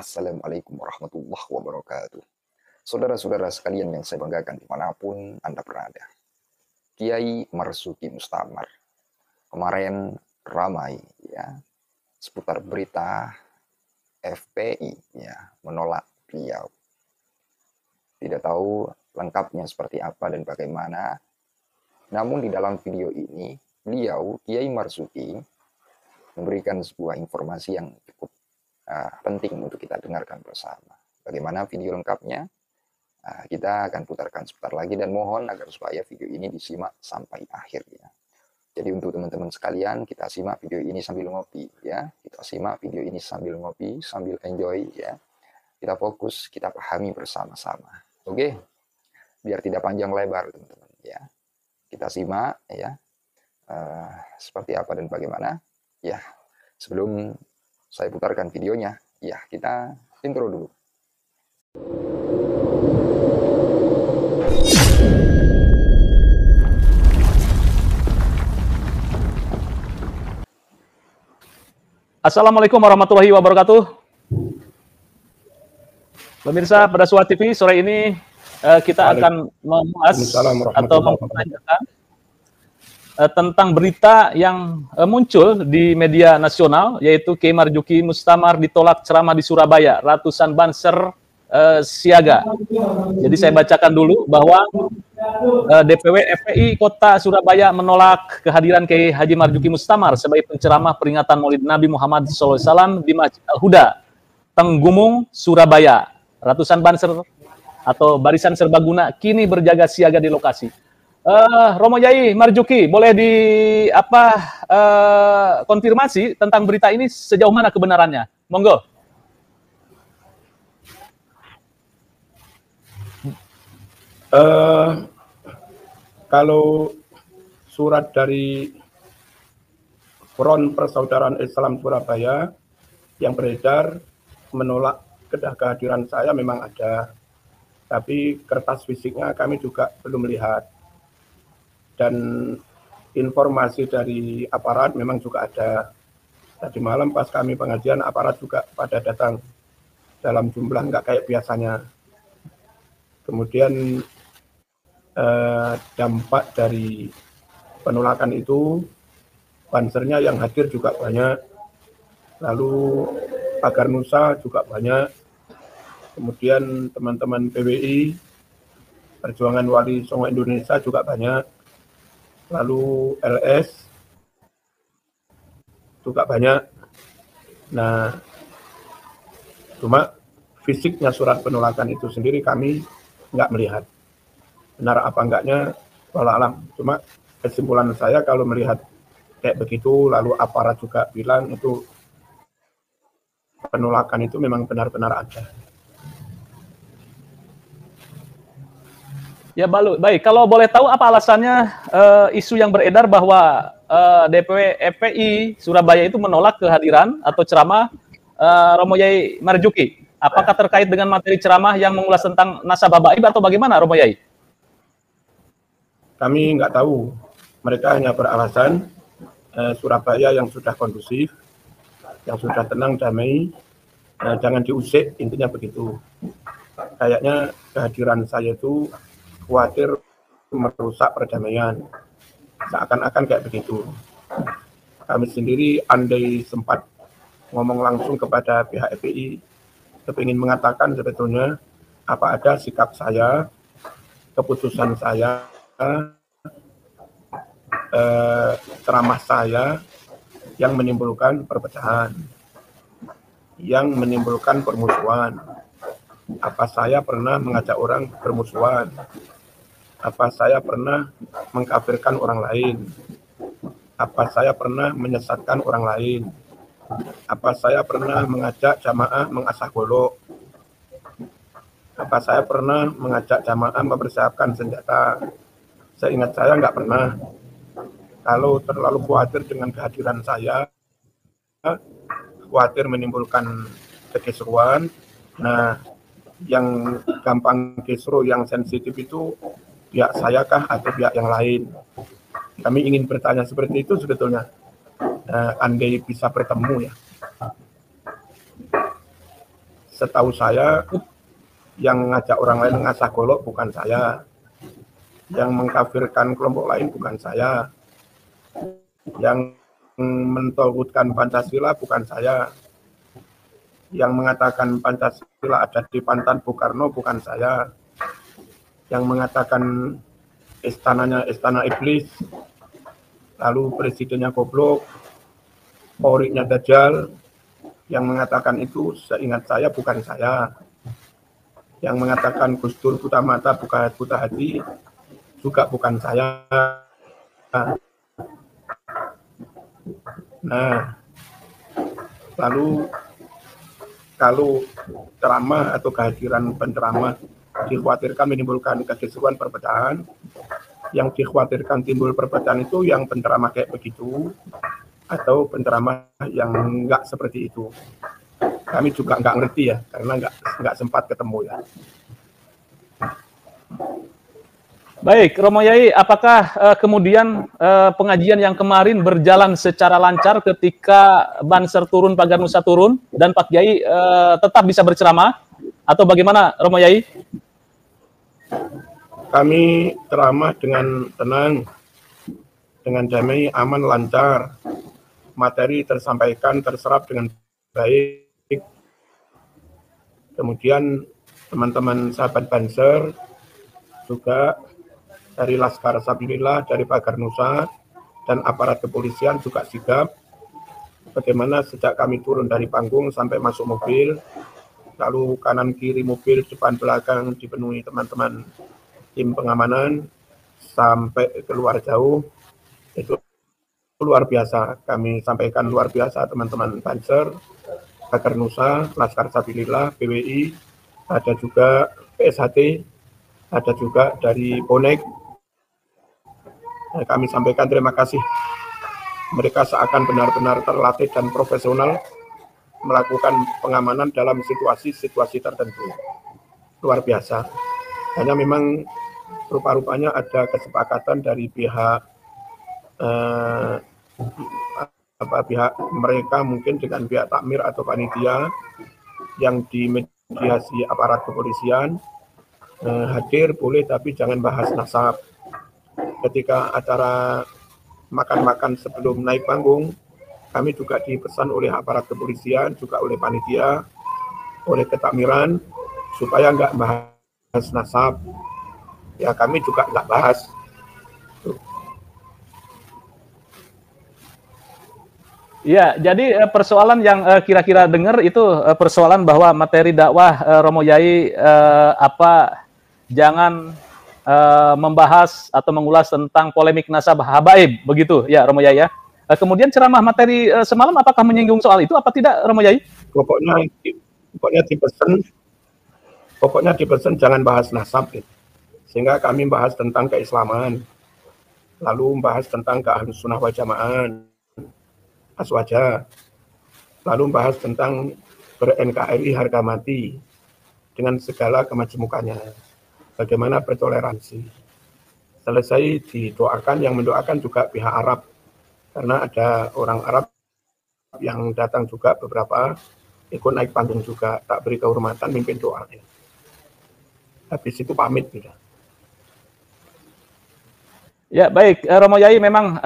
Assalamualaikum warahmatullahi wabarakatuh. Saudara-saudara sekalian yang saya banggakan dimanapun Anda berada. Kiai Marzuki Mustamar. Kemarin ramai ya seputar berita FPI ya menolak beliau. Tidak tahu lengkapnya seperti apa dan bagaimana. Namun di dalam video ini beliau Kiai Marzuki memberikan sebuah informasi yang cukup penting untuk kita dengarkan bersama. Bagaimana video lengkapnya? Kita akan putarkan sebentar lagi dan mohon agar supaya video ini disimak sampai akhir ya. Jadi untuk teman-teman sekalian, kita simak video ini sambil ngopi ya. Kita simak video ini sambil ngopi, sambil enjoy ya. Kita fokus, kita pahami bersama-sama. Oke? Biar tidak panjang lebar teman-teman ya. Kita simak ya. Seperti apa dan bagaimana? Ya, sebelum saya putarkan videonya, ya kita intro dulu. Assalamualaikum warahmatullahi wabarakatuh. Pemirsa pada Suara TV, sore ini kita akan membahas atau mempertanyakan tentang berita yang muncul di media nasional, yaitu Kiai Marzuki Mustamar ditolak ceramah di Surabaya, ratusan banser siaga. Jadi saya bacakan dulu bahwa DPW FPI Kota Surabaya menolak kehadiran Kiai Haji Marzuki Mustamar sebagai penceramah peringatan Maulid Nabi Muhammad SAW di Masjid Al-Huda, Tenggumung, Surabaya. Ratusan banser atau barisan serbaguna kini berjaga siaga di lokasi. Romo Yai Marzuki, boleh konfirmasi tentang berita ini sejauh mana kebenarannya? Monggo. Kalau surat dari Front Persaudaraan Islam Surabaya yang beredar menolak kehadiran saya memang ada, tapi kertas fisiknya kami juga belum lihat. Dan informasi dari aparat memang juga ada. Tadi malam pas kami pengajian, aparat juga pada datang dalam jumlah nggak kayak biasanya. Kemudian dampak dari penolakan itu, bansernya yang hadir juga banyak, lalu pagar Nusa juga banyak, kemudian teman-teman PWI, Perjuangan Wali Songo Indonesia juga banyak, lalu LS juga banyak. Nah, cuma fisiknya surat penolakan itu sendiri kami nggak melihat. Benar apa enggaknya, walau alam. Cuma kesimpulan saya kalau melihat kayak begitu, lalu aparat juga bilang itu penolakan itu memang benar-benar ada. Ya, baik. Kalau boleh tahu apa alasannya isu yang beredar bahwa DPW FPI Surabaya itu menolak kehadiran atau ceramah Romo Yai Marzuki? Apakah terkait dengan materi ceramah yang mengulas tentang nasabah baib atau bagaimana, Romo Yai? Kami nggak tahu. Mereka hanya beralasan Surabaya yang sudah kondusif, yang sudah tenang, damai, jangan diusik, intinya begitu. Kayaknya kehadiran saya itu khawatir merusak perdamaian, seakan-akan kayak begitu. Kami sendiri andai sempat ngomong langsung kepada pihak FPI, kepingin mengatakan sebetulnya apa ada sikap saya, keputusan saya, ceramah saya yang menimbulkan perpecahan, yang menimbulkan permusuhan. Apa saya pernah mengajak orang bermusuhan? Apa saya pernah mengkafirkan orang lain? Apa saya pernah menyesatkan orang lain? Apa saya pernah mengajak jamaah mengasah golok? Apa saya pernah mengajak jamaah mempersiapkan senjata? Seingat saya nggak pernah. Kalau terlalu khawatir dengan kehadiran saya, khawatir menimbulkan kekisruan. Nah, yang gampang kisruh, yang sensitif itu pihak saya kah atau pihak yang lain? Kami ingin bertanya seperti itu sebetulnya. Andai bisa bertemu ya. setahu saya yang ngajak orang lain ngasah golok bukan saya, yang mengkafirkan kelompok lain bukan saya, yang mentauhidkan Pancasila bukan saya, yang mengatakan Pancasila ada di pantan Bung Karno bukan saya, yang mengatakan istananya istana iblis, lalu presidennya goblok, Polri-nya dajjal, yang mengatakan itu seingat saya bukan saya. Yang mengatakan Gus Dur buta mata buta hati juga bukan saya. Nah, lalu kalau ceramah atau kehadiran penceramah dikhawatirkan menimbulkan kekisruhan perpecahan, yang dikhawatirkan timbul perpecahan itu yang penceramah kayak begitu atau penceramah yang enggak seperti itu. Kami juga nggak ngerti ya, karena nggak sempat ketemu ya. Baik, Romo Yai, apakah kemudian pengajian yang kemarin berjalan secara lancar ketika Banser turun, Pagar Nusa turun, dan Pak Yai tetap bisa berceramah? Atau bagaimana, Romo Yai? Kami ceramah dengan tenang, dengan damai, aman, lancar. Materi tersampaikan, terserap dengan baik. Kemudian teman-teman sahabat Banser juga dari Laskar Sabilillah, dari Pagar Nusa, dan aparat kepolisian juga sigap. Bagaimana sejak kami turun dari panggung sampai masuk mobil, lalu kanan kiri mobil, depan belakang dipenuhi teman-teman tim pengamanan, sampai keluar jauh, itu luar biasa. Kami sampaikan luar biasa teman-teman Banser, Pagar Nusa, Laskar Sabilillah, PWI, ada juga PSHT, ada juga dari Bonek. Kami sampaikan terima kasih. Mereka seakan benar-benar terlatih dan profesional melakukan pengamanan dalam situasi-situasi tertentu. Luar biasa. Hanya memang rupa-rupanya ada kesepakatan dari pihak pihak mereka mungkin dengan pihak takmir atau panitia yang dimediasi aparat kepolisian, hadir boleh tapi jangan bahas nasab. Ketika acara makan-makan sebelum naik panggung, kami juga dipesan oleh aparat kepolisian, juga oleh panitia, oleh ketakmiran, supaya nggak bahas nasab. Ya kami juga nggak bahas. Ya, jadi persoalan yang kira-kira dengar itu persoalan bahwa materi dakwah Romo Yai jangan membahas atau mengulas tentang polemik nasab habaib, begitu ya Romo Yai ya. Kemudian ceramah materi semalam apakah menyinggung soal itu apa tidak Romo Yai? Pokoknya dipesan jangan bahas nasab, sehingga kami bahas tentang keislaman, lalu membahas tentang keahlussunnah wal jamaah, aswaja, lalu membahas tentang ber-NKRI harga mati dengan segala kemajemukannya, bagaimana bertoleransi. Selesai didoakan, yang mendoakan juga pihak Arab, karena ada orang Arab yang datang juga beberapa, ikut naik panggung juga, tak beri kehormatan mimpin doa. Habis itu pamit sudah. Ya baik, Romo Yai memang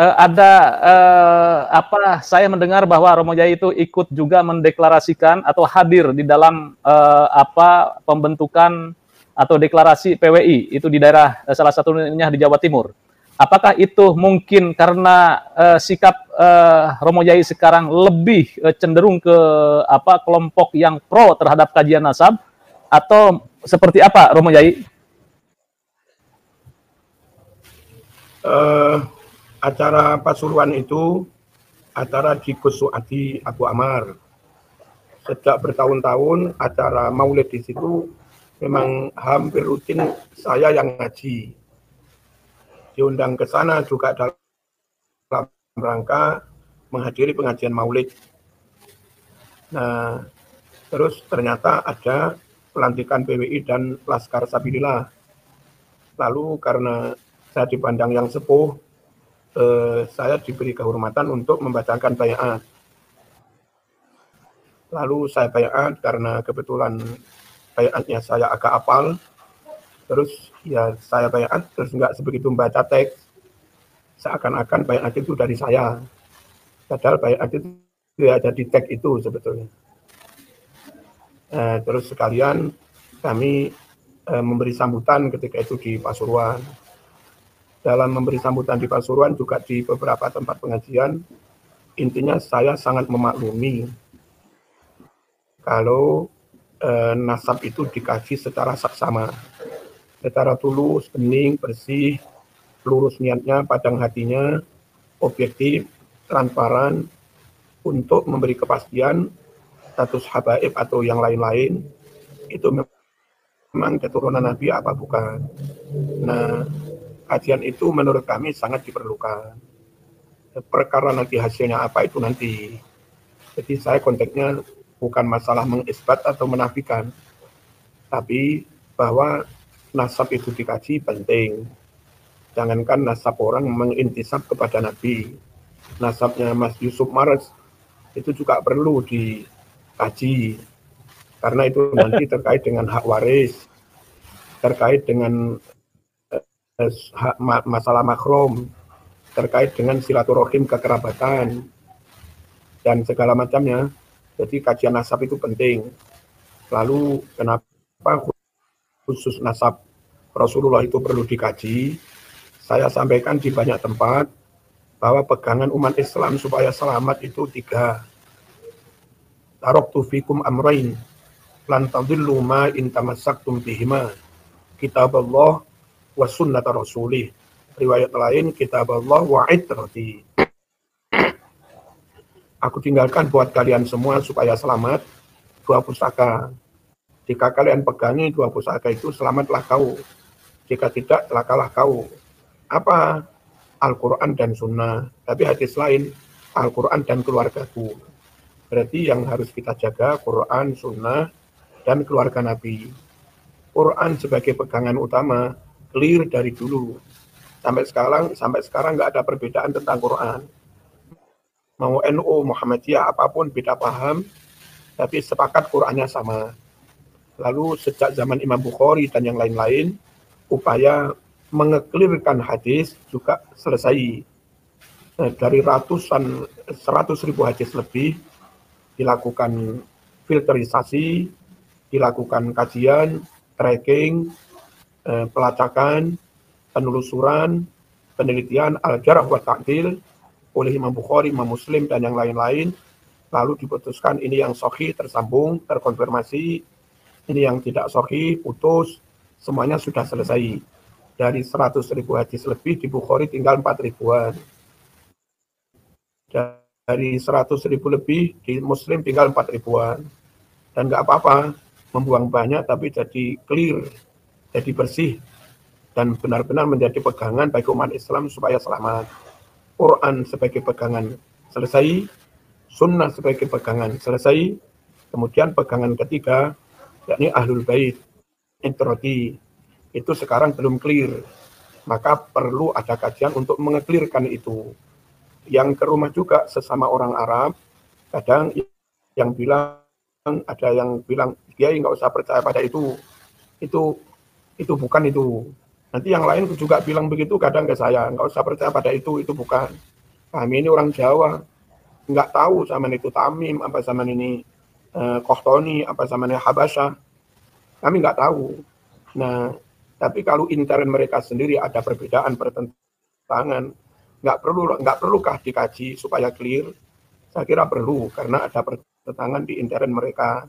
saya mendengar bahwa Romo Yai itu ikut juga mendeklarasikan atau hadir di dalam pembentukan atau deklarasi PWI itu di daerah salah satunya di Jawa Timur. Apakah itu mungkin karena sikap Romo Yai sekarang lebih cenderung ke kelompok yang pro terhadap kajian nasab atau seperti apa Romo Yai? Acara Pasuruan itu acara di Gus Suadi Abu Amar. Sejak bertahun-tahun acara maulid di situ memang hampir rutin saya yang ngaji. Diundang ke sana juga dalam rangka menghadiri pengajian maulid. Nah, terus ternyata ada pelantikan PWI dan Laskar Sabilillah. Lalu karena saya dipandang yang sepuh, saya diberi kehormatan untuk membacakan baiat. Lalu saya bayat karena kebetulan bayatnya saya agak apal. Terus ya saya bayat, terus nggak sebegitu membaca teks. Seakan-akan bayat itu dari saya. Padahal bayat itu ya ada di teks itu sebetulnya. Terus sekalian kami memberi sambutan ketika itu di Pasuruan. Dalam memberi sambutan di Pasuruan juga di beberapa tempat pengajian, intinya saya sangat memaklumi kalau nasab itu dikaji secara saksama, secara tulus, bening, bersih, lurus niatnya, padang hatinya, objektif, transparan, untuk memberi kepastian status habaib atau yang lain-lain itu memang keturunan Nabi apa bukan. Nah, kajian itu menurut kami sangat diperlukan. Perkara nanti hasilnya apa itu nanti. Jadi saya konteksnya bukan masalah mengisbat atau menafikan, tapi bahwa nasab itu dikaji penting. Jangankan nasab orang mengintisab kepada Nabi, nasabnya Mas Yusuf Mares itu juga perlu dikaji, karena itu nanti terkait dengan hak waris, terkait dengan masalah makrom, terkait dengan silaturahim kekerabatan, dan segala macamnya. Jadi kajian nasab itu penting. Lalu kenapa khusus nasab Rasulullah itu perlu dikaji? Saya sampaikan di banyak tempat bahwa pegangan umat Islam supaya selamat itu 3. Taraktu fikum amrain lan tadillu ma in tamassaktum bihima, kitaballah wa sunnata rasulih. Riwayat lain, kitaballah wa itrati. Aku tinggalkan buat kalian semua supaya selamat 2 pusaka. Jika kalian pegangi 2 pusaka itu, selamatlah kau. Jika tidak, celakalah kau. Apa? Al-Quran dan Sunnah. Tapi hadis lain, Al-Quran dan keluargaku. Berarti yang harus kita jaga Quran, Sunnah, dan keluarga Nabi. Quran sebagai pegangan utama, clear dari dulu. Sampai sekarang nggak ada perbedaan tentang Quran. Mau NU, Muhammadiyah, apapun beda paham, tapi sepakat Qurannya sama. Lalu sejak zaman Imam Bukhari dan yang lain-lain, upaya mengeklirkan hadis juga selesai. Dari 100.000 hadis lebih, dilakukan filterisasi, dilakukan kajian, tracking, pelacakan, penelusuran, penelitian, al-jarh wa ta'dil oleh Imam Bukhari, Imam Muslim, dan yang lain-lain. Lalu diputuskan ini yang sahih, tersambung, terkonfirmasi, ini yang tidak sahih, putus, semuanya sudah selesai. Dari 100.000 hadis lebih di Bukhari tinggal 4.000-an. Dari 100.000 lebih di Muslim tinggal 4.000-an. Dan nggak apa-apa, membuang banyak tapi jadi clear, jadi bersih, dan benar-benar menjadi pegangan bagi umat Islam supaya selamat. Quran sebagai pegangan selesai, Sunnah sebagai pegangan selesai, kemudian pegangan ketiga, yakni Ahlul Bait, introti, itu sekarang belum clear. Maka perlu ada kajian untuk mengeklirkan itu. Yang ke rumah juga sesama orang Arab, kadang yang bilang, ada yang bilang, Kiai nggak usah percaya pada itu bukan itu. Nanti yang lain juga bilang begitu kadang ke saya, nggak usah percaya pada itu bukan. Kami ini orang Jawa, nggak tahu zaman itu Tamim, apa zaman ini Kohtoni, apa zaman ini Habasyah. Kami nggak tahu. Nah, tapi kalau intern mereka sendiri ada perbedaan, pertentangan, nggak perlukah dikaji supaya clear? Saya kira perlu, karena ada pertentangan di intern mereka.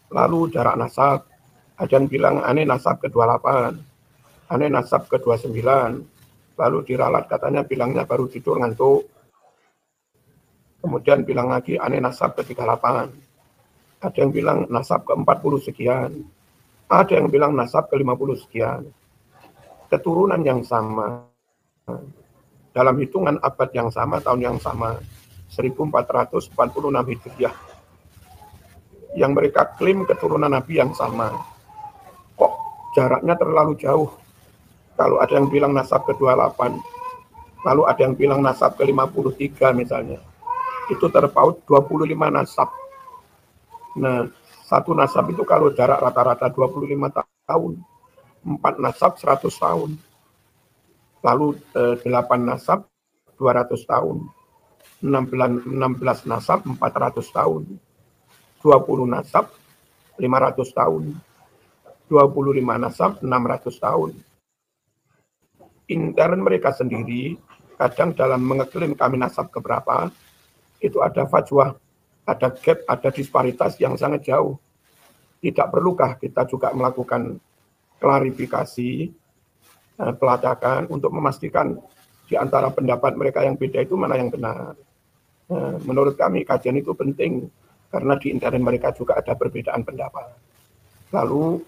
Lalu jarak nasab, ada yang bilang aneh nasab ke-28, aneh nasab ke-29, lalu diralat katanya bilangnya baru tidur ngantuk, kemudian bilang lagi aneh nasab ke-38, ada yang bilang nasab ke-40 sekian, ada yang bilang nasab ke-50 sekian. Keturunan yang sama, dalam hitungan abad yang sama, tahun yang sama, 1446 Hijriah, yang mereka klaim keturunan Nabi yang sama. Kok jaraknya terlalu jauh? Kalau ada yang bilang nasab ke-28, lalu ada yang bilang nasab ke-53 misalnya, itu terpaut 25 nasab. Nah, satu nasab itu kalau jarak rata-rata 25 tahun, 4 nasab 100 tahun. Lalu 8 nasab 200 tahun. 16 nasab 400 tahun. 20 nasab 500 tahun. 25 nasab 600 tahun. Intern mereka sendiri, kadang dalam mengeklaim kami nasab keberapa, itu ada fajwah, ada gap, ada disparitas yang sangat jauh. Tidak perlukah kita juga melakukan klarifikasi, pelacakan untuk memastikan di antara pendapat mereka yang beda itu mana yang benar. Menurut kami kajian itu penting karena di intern mereka juga ada perbedaan pendapat. Lalu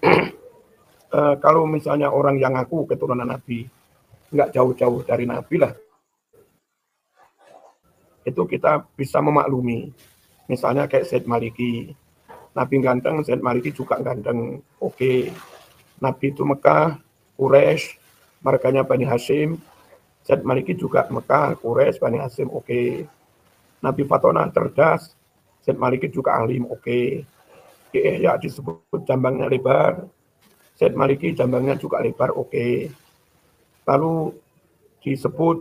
kalau misalnya orang yang ngaku keturunan Nabi, nggak jauh-jauh dari Nabi lah, itu kita bisa memaklumi. Misalnya kayak Said Maliki, Nabi ganteng, Said Maliki juga ganteng, oke. Nabi itu Mekah, Quraisy, marganya Bani Hashim, Said Maliki juga Mekah, Quraisy, Bani Hashim, oke. Nabi Fatona cerdas, Said Maliki juga alim, oke. Ya disebut jambangnya lebar, Said Maliki jambangnya juga lebar, oke. Lalu disebut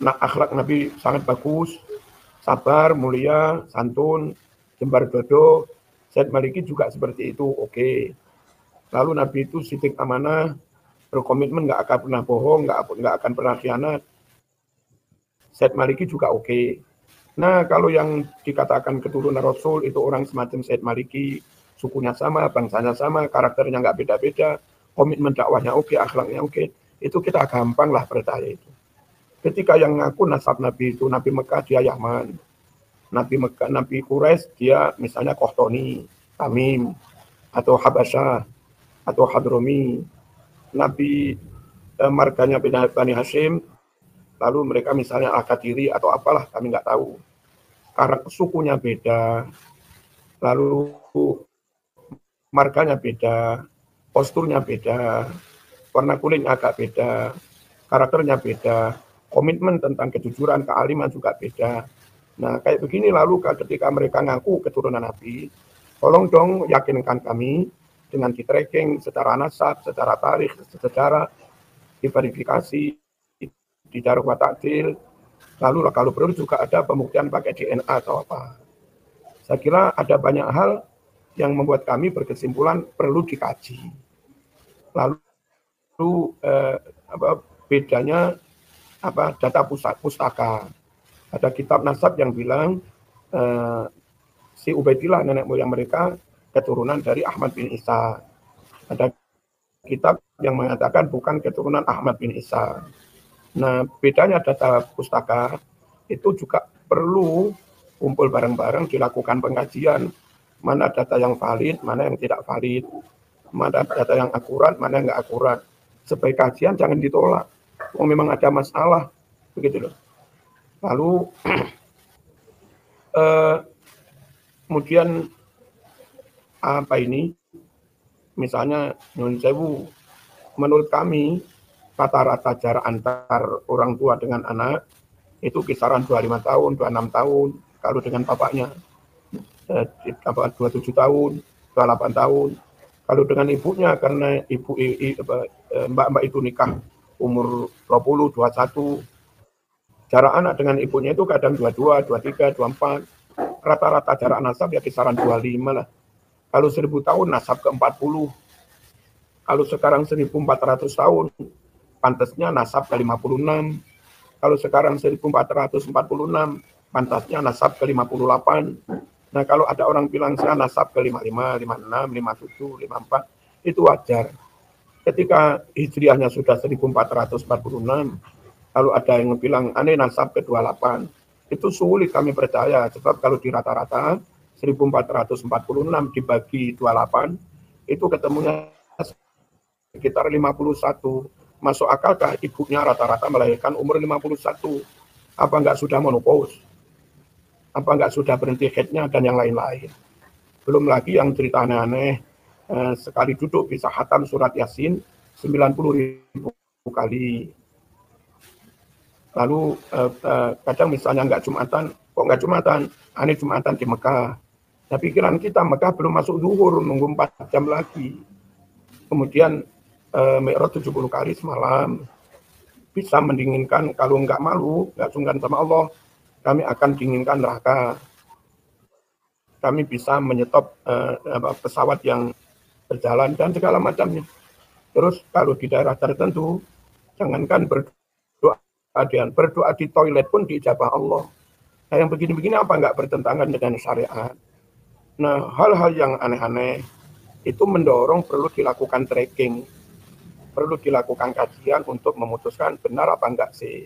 akhlak Nabi sangat bagus, sabar, mulia, santun, jembar dodo, Said Maliki juga seperti itu, oke. Lalu Nabi itu sidik amanah, berkomitmen nggak akan pernah bohong, nggak akan pernah khianat, Said Maliki juga oke. Nah, kalau yang dikatakan keturunan Rasul itu orang semacam Said Maliki, sukunya sama, bangsanya sama, karakternya nggak beda-beda, komitmen dakwahnya oke, akhlaknya oke, itu kita gampang lah percaya itu. Ketika yang ngaku nasab Nabi itu Nabi Mekah dia Yaman, Nabi Mekah, Nabi Quraisy dia misalnya Qahtani, Tamim, atau Habasyah, atau Hadromi, Nabi marganya Bani Hashim, lalu mereka misalnya Al-Qadiri atau apalah, kami nggak tahu. Karakter sukunya beda, lalu marganya beda, posturnya beda, warna kulitnya agak beda, karakternya beda, komitmen tentang kejujuran, kealiman juga beda. Nah, kayak begini lalu ketika mereka ngaku keturunan Nabi, tolong dong yakinkan kami dengan di-tracking secara nasab, secara tarikh, secara diverifikasi, dijaruh wa ta'dil, lalu kalau perlu juga ada pembuktian pakai DNA atau apa. Saya kira ada banyak hal yang membuat kami berkesimpulan perlu dikaji. Lalu bedanya data pustaka. Ada kitab nasab yang bilang si Ubaidillah nenek moyang mereka keturunan dari Ahmad bin Isa. Ada kitab yang mengatakan bukan keturunan Ahmad bin Isa. Nah, bedanya data pustaka itu juga perlu kumpul bareng-bareng, dilakukan pengkajian, mana data yang valid, mana yang tidak valid, mana data yang akurat, mana yang nggak akurat. Sebagai kajian jangan ditolak. Oh, memang ada masalah, begitu loh. Lalu kemudian apa ini? Misalnya Nyun Sewu, menurut kami rata-rata jarak antar orang tua dengan anak itu kisaran 25 tahun, 26 tahun. Kalau dengan bapaknya 27 tahun, 28 tahun. Kalau dengan ibunya karena mbak-mbak itu nikah umur 20, 21. Jarak anak dengan ibunya itu kadang 22, 23, 24. Rata-rata jarak nasab ya kisaran 25 lah. Kalau 1000 tahun nasab ke 40. Kalau sekarang 1400 tahun, pantasnya nasab ke 56. Kalau sekarang 1446, pantasnya nasab ke 58. Nah, kalau ada orang bilang saya nasab ke 55, 56, 57, 54, itu wajar. Ketika hijriahnya sudah 1446, lalu ada yang bilang aneh nasab ke 28, itu sulit kami percaya. Sebab kalau di rata-rata 1446 dibagi 28, itu ketemunya sekitar 51. Masuk akalkah ibunya rata-rata melahirkan umur 51? Apa enggak sudah menopause? Apa enggak sudah berhenti haidnya dan yang lain-lain? Belum lagi yang cerita aneh-aneh, sekali duduk bisa khatam surat Yasin 90.000 kali. Lalu kadang misalnya enggak Jumatan, kok enggak Jumatan? Aneh Jumatan di Mekah. Nah, pikiran kita Mekah belum masuk zuhur, nunggu 4 jam lagi. Kemudian Mi'raj 70 kali semalam. Bisa mendinginkan, kalau nggak malu, nggak sungkan sama Allah, kami akan dinginkan neraka. Kami bisa menyetop pesawat yang berjalan dan segala macamnya. Terus kalau di daerah tertentu, jangankan berdoa di toilet pun diijabah Allah. Nah, yang begini-begini apa nggak bertentangan dengan syariat? Nah, hal-hal yang aneh-aneh itu mendorong perlu dilakukan tracking, perlu dilakukan kajian untuk memutuskan benar apa enggak sih.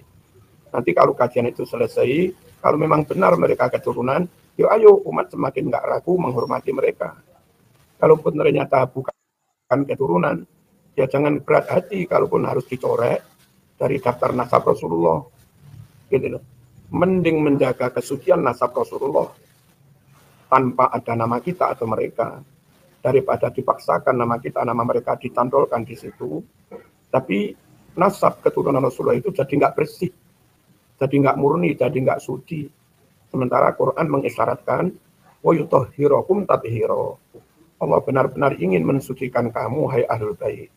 Nanti kalau kajian itu selesai, kalau memang benar mereka keturunan, yuk ayo umat semakin nggak ragu menghormati mereka. Kalaupun ternyata bukan keturunan, ya jangan berat hati kalaupun harus dicorek dari daftar nasab Rasulullah. Gitu loh. Mending menjaga kesucian nasab Rasulullah tanpa ada nama kita atau mereka, daripada dipaksakan nama kita, nama mereka ditantolkan di situ. Tapi nasab keturunan Rasulullah itu jadi nggak bersih, jadi nggak murni, jadi nggak suci. Sementara Quran mengisyaratkan, wa yutahhirukum tathira. Allah benar-benar ingin mensucikan kamu, hai ahlul bait.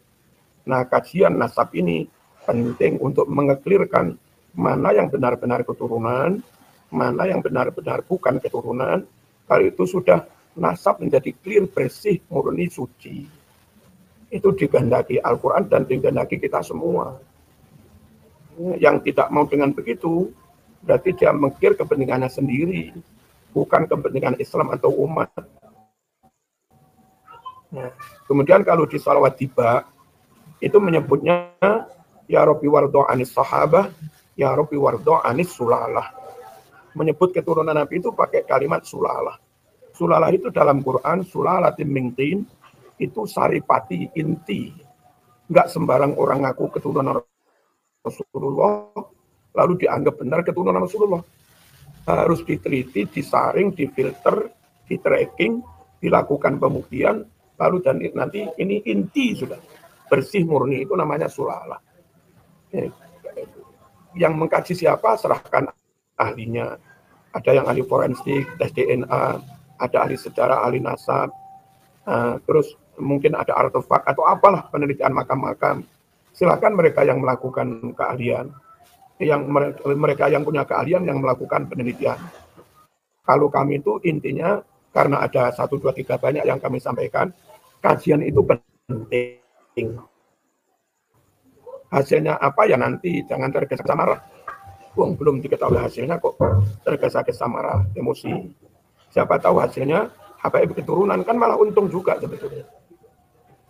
Nah, kajian nasab ini penting untuk mengeklirkan mana yang benar-benar keturunan, mana yang benar-benar bukan keturunan. Kalau itu sudah nasab menjadi clear, bersih, murni, suci. Itu dikehendaki Al-Quran dan dikehendaki kita semua. Yang tidak mau dengan begitu, berarti dia mengkir kepentingannya sendiri, bukan kepentingan Islam atau umat. Nah, kemudian kalau di salawat tiba, itu menyebutnya ya Rabbi wardo anis sahabah, ya Rabbi wardo anis sulalah. Menyebut keturunan Nabi itu pakai kalimat sulalah. Sulalah itu dalam Quran, sulalatin mingtin, itu saripati inti. Enggak sembarang orang ngaku keturunan Rasulullah, lalu dianggap benar keturunan Rasulullah. Harus diteliti, disaring, difilter, di-tracking, dilakukan pembuktian, lalu dan nanti ini inti sudah. Bersih murni, itu namanya sulalah. Yang mengkaji siapa, serahkan ahlinya. Ada yang ahli forensik, tes DNA, ada ahli sejarah, ahli nasab, terus mungkin ada artefak atau apalah penelitian makam-makam. Silakan mereka yang melakukan keahlian, mereka yang punya keahlian yang melakukan penelitian. Kalau kami itu intinya karena ada 1, 2, 3 banyak yang kami sampaikan, kajian itu penting. Hasilnya apa ya nanti, jangan tergesa-gesa marah. Belum diketahui hasilnya kok tergesa-gesa marah, emosi. Siapa tahu hasilnya HPI keturunan, kan malah untung juga sebetulnya.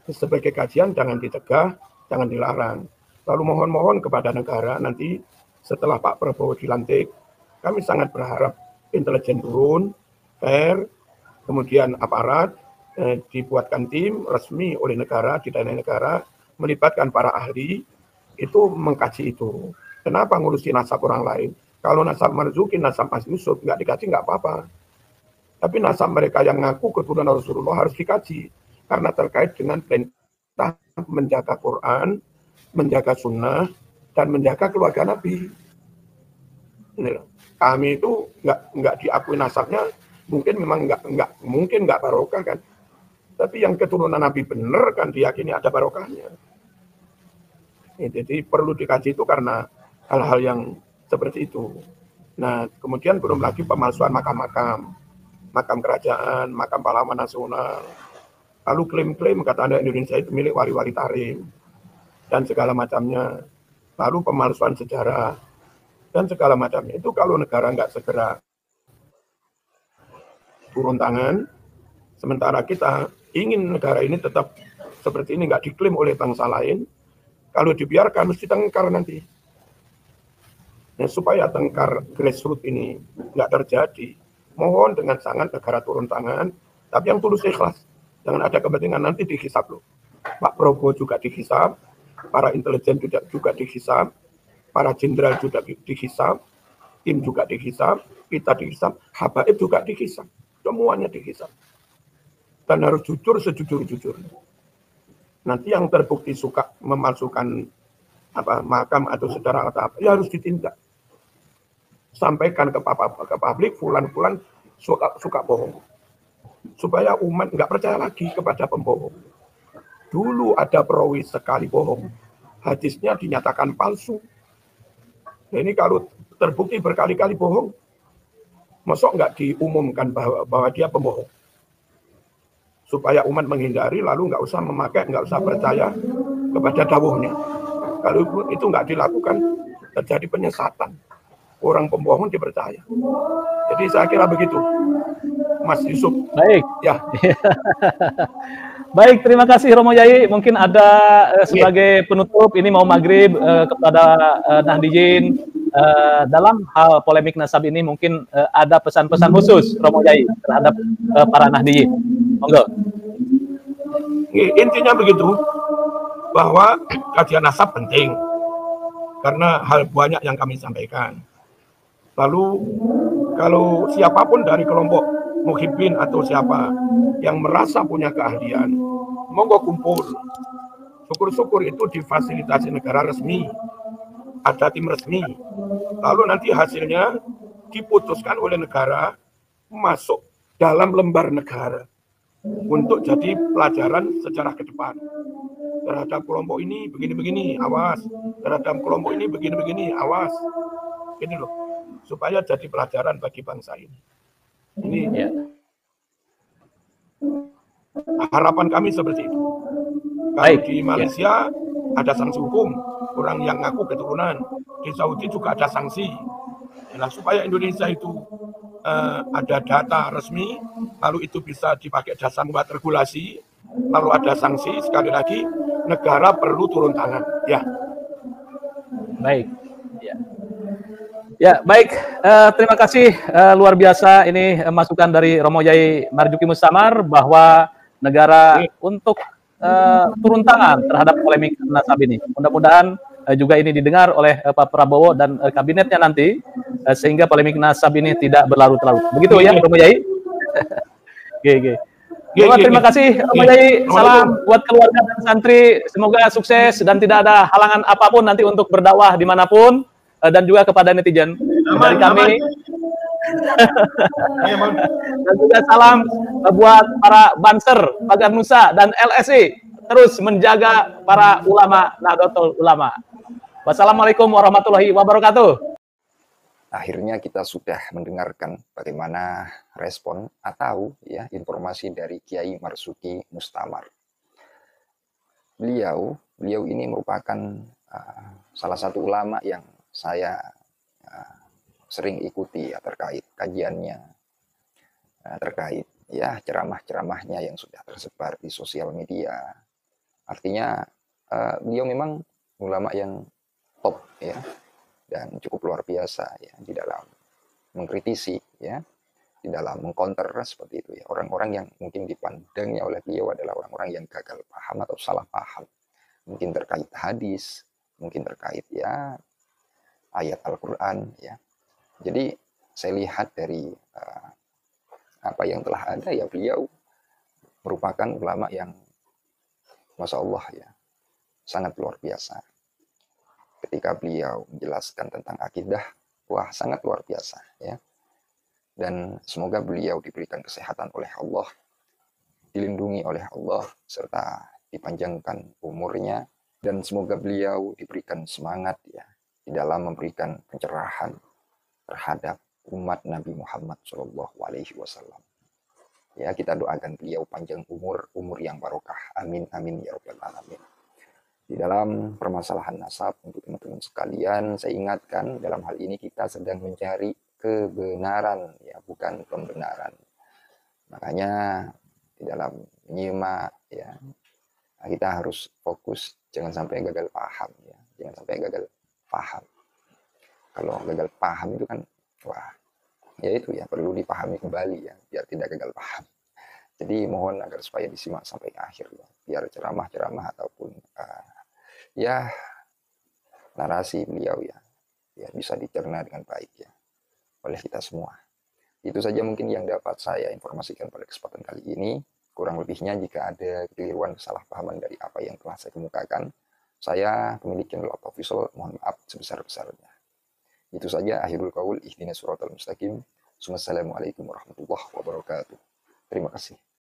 Sebagai kajian jangan dicegah, jangan dilarang. Lalu mohon-mohon kepada negara nanti setelah Pak Prabowo dilantik, kami sangat berharap intelijen turun, fair, kemudian aparat dibuatkan tim resmi oleh negara, di daerah negara, melibatkan para ahli, itu mengkaji itu. Kenapa ngurusi nasab orang lain? Kalau nasab Marzuki, nasab Mas Yusuf, nggak dikaji nggak apa-apa. Tapi nasab mereka yang ngaku keturunan Rasulullah harus dikaji. Karena terkait dengan perintah menjaga Quran, menjaga sunnah, dan menjaga keluarga Nabi. Kami itu nggak diakui nasabnya, mungkin memang nggak barokah kan. Tapi yang keturunan Nabi benar kan diyakini ada barokahnya. Jadi perlu dikaji itu karena hal-hal yang seperti itu. Nah, kemudian belum lagi pemalsuan makam-makam, makam kerajaan, makam pahlawan nasional. Lalu klaim-klaim kata Anda Indonesia itu milik wali-wali tarim dan segala macamnya. Lalu pemalsuan sejarah dan segala macamnya. Itu kalau negara nggak segera turun tangan, sementara kita ingin negara ini tetap seperti ini, nggak diklaim oleh bangsa lain, kalau dibiarkan mesti tengkar nanti. Nah, supaya tengkar grassroots ini nggak terjadi, mohon dengan sangat negara turun tangan, tapi yang tulus ikhlas. Jangan ada kepentingan nanti dihisap loh. Pak Prabowo juga dihisap, para intelijen juga dihisap, para jenderal juga dihisap, tim juga dihisap, kita dihisap, habaib juga dihisap, semuanya dihisap. Dan harus jujur sejujur-jujurnya. Nanti yang terbukti suka memalsukan makam atau sejarah atau apa, ya harus ditindak. Sampaikan ke publik, fulan-fulan suka bohong. supaya umat nggak percaya lagi kepada pembohong. Dulu ada perawi sekali bohong, hadisnya dinyatakan palsu. Nah, ini kalau terbukti berkali-kali bohong, masuk nggak diumumkan bahwa dia pembohong? Supaya umat menghindari, lalu nggak usah memakai, nggak usah percaya kepada dawuhnya. Kalau itu nggak dilakukan, terjadi penyesatan. Orang pembohong dipercaya. Jadi saya kira begitu, Mas Yusuf. Baik. Ya. Baik, terima kasih Romo Yai. Mungkin ada sebagai penutup ini mau maghrib kepada Nahdijin dalam hal polemik nasab ini mungkin ada pesan-pesan khusus Romo Yai terhadap para Nahdijin. Monggo. Intinya begitu, bahwa kajian nasab penting karena hal banyak yang kami sampaikan. Lalu kalau siapapun dari kelompok muhibbin atau siapa yang merasa punya keahlian, monggo kumpul. Syukur-syukur itu difasilitasi negara resmi, ada tim resmi. Lalu nanti hasilnya diputuskan oleh negara masuk dalam lembar negara untuk jadi pelajaran sejarah ke depan. Terhadap kelompok ini begini-begini, awas. Terhadap kelompok ini begini-begini, awas. Ini loh, supaya jadi pelajaran bagi bangsa ini. Ini harapan kami seperti itu. Kalau di Malaysia ada sanksi hukum, orang yang ngaku keturunan. Di Saudi juga ada sanksi. Nah, supaya Indonesia itu ada data resmi, lalu itu bisa dipakai dasar buat regulasi, lalu ada sanksi. Sekali lagi, negara perlu turun tangan. Ya. Baik. Ya, baik. Terima kasih luar biasa ini masukan dari Romo Yai Marzuki Mustamar bahwa negara untuk turun tangan terhadap polemik nasab ini. Mudah-mudahan juga ini didengar oleh Pak Prabowo dan kabinetnya nanti sehingga polemik nasab ini tidak berlarut-larut. Begitu ya, Romo Yai? Terima kasih Romo Yai. Salam buat keluarga dan santri. Semoga sukses dan tidak ada halangan apapun nanti untuk berdakwah dimanapun. Dan juga kepada netizen dari kami. Dan juga salam buat para Banser, Pagar Nusa, dan LSI terus menjaga para ulama Nahdlatul Ulama. Wassalamualaikum warahmatullahi wabarakatuh. Akhirnya kita sudah mendengarkan bagaimana respon atau ya informasi dari Kiai Marzuki Mustamar. Beliau ini merupakan salah satu ulama yang saya sering ikuti ya terkait kajiannya, terkait ya ceramah-ceramahnya yang sudah tersebar di sosial media. Artinya beliau memang ulama yang top ya dan cukup luar biasa ya di dalam mengkritisi ya, di dalam mengcounter seperti itu ya orang-orang yang mungkin dipandangnya oleh beliau adalah orang-orang yang gagal paham atau salah paham, mungkin terkait hadis, mungkin terkait ya ayat Al-Quran ya. Jadi saya lihat dari apa yang telah ada ya beliau merupakan ulama yang Masya Allah ya sangat luar biasa. Ketika beliau menjelaskan tentang akidah, wah sangat luar biasa ya. Dan semoga beliau diberikan kesehatan oleh Allah, dilindungi oleh Allah, serta dipanjangkan umurnya, dan semoga beliau diberikan semangat ya di dalam memberikan pencerahan terhadap umat Nabi Muhammad SAW. Ya, kita doakan beliau panjang umur yang barokah. Amin, amin, ya Rabbal Alamin. Di dalam permasalahan nasab, untuk teman-teman sekalian, saya ingatkan dalam hal ini kita sedang mencari kebenaran, ya, bukan pembenaran. Makanya di dalam menyimak, ya, kita harus fokus, jangan sampai gagal paham, ya, jangan sampai gagal paham. Kalau gagal paham itu kan, wah, ya itu ya perlu dipahami kembali ya, biar tidak gagal paham. Jadi mohon agar supaya disimak sampai akhir ya, biar ceramah-ceramah ataupun ya narasi beliau ya bisa dicerna dengan baik ya oleh kita semua. Itu saja mungkin yang dapat saya informasikan pada kesempatan kali ini. Kurang lebihnya jika ada kekeliruan, kesalahpahaman dari apa yang telah saya kemukakan, saya pemilik channel Official mohon maaf sebesar-besarnya. Itu saja akhirul qaul, ihdinas siratal mustaqim. Wassalamualaikum warahmatullahi wabarakatuh. Terima kasih.